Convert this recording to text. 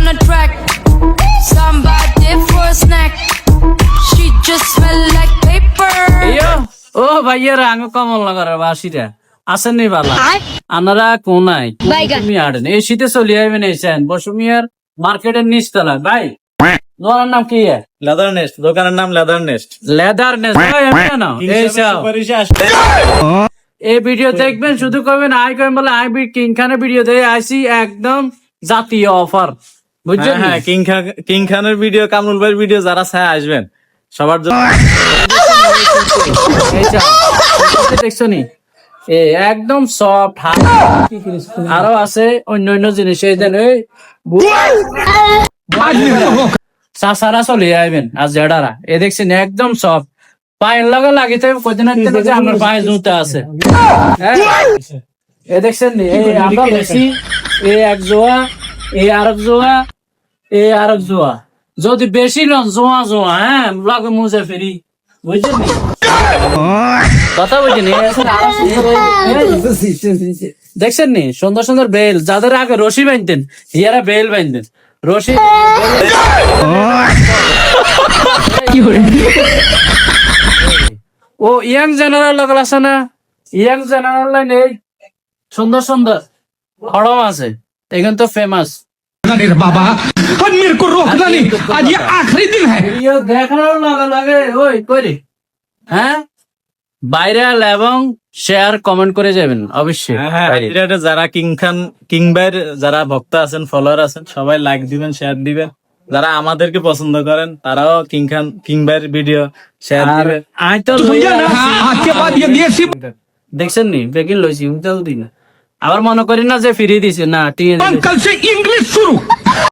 on a track. Somebody for a snack. She just smell like paper. Yo, oh ভাইয়েরা আঙ্গ কমল নগর বাসীরা আসেন নি বালা আনারা কোনায় তুমি আড়েন এই শীতে চলে আইবেন এসেন বসুমিয়ার মার্কেটের নিচতলা ভাই দোকানের নাম কি লেদার নেস্ট, দোকানের নাম লেদার নেস্ট। লেদার নেস্ট এই ভিডিও দেখবেন শুধু করবেন আই করেন বলে আই কিং খানের ভিডিও দেখে আইসি একদম জাতীয় অফার বুঝছেন হ্যাঁ, কিং খানের ভিডিও, কামরুল ভাইয়ের ভিডিও যারা চায় আসবেন সবার জন্য। দেখছো নি একদম সফট আরো আছে অন্য অন্য জিনিস এই দেন চাষারা চলে আইবেন আর জেডারা এ দেখছেন একদম সফট পায়ের লগে লাগিতে কদিন আমার পায়ে জুতা আছে এ দেখছেন নি এই আমরা বেশি এই এক জোয়া এই আরেক জোয়া এই আরেক জোয়া যদি বেশি লন জোয়া জোয়া হ্যাঁ লগে মুজে ফেরি বুঝছেন নি কথা বুঝছেন দেখছেন নি সুন্দর সুন্দর বেল যাদের আগে রশি বাঁধতেন ইয়ারা বেল বাঁধতেন রশি ও ইয়াং জেনারেল লগল আছে না ইয়াং জেনারেল নেই সুন্দর সুন্দর হরম আছে এখানে তো ফেমাস बाबा और मेरे को रोकना नहीं आज ये आखिरी दिन है দেখানোর লগে লগে ওই করি হ্যাঁ ভাইরাল এবং শেয়ার কমেন্ট করে যাবেন অবশ্যই হ্যাঁ, এটা যারা কিং ভাইয়ের যারা ভক্ত আছেন, ফলোয়ার আছেন, সবাই লাইক দিবেন, শেয়ার দিবেন। যারা আমাদেরকে পছন্দ করেন তারাও কিং ভাইয়ের ভিডিও শেয়ার দিবেন। আই তো आज के बाद ये देसी দেখছেন নি বেকিন লইছি উমতাল দিন আবার মনে করি না যে ফিরিয়ে দিছে না ঠিক আছে कल से इंग्लिश शुरू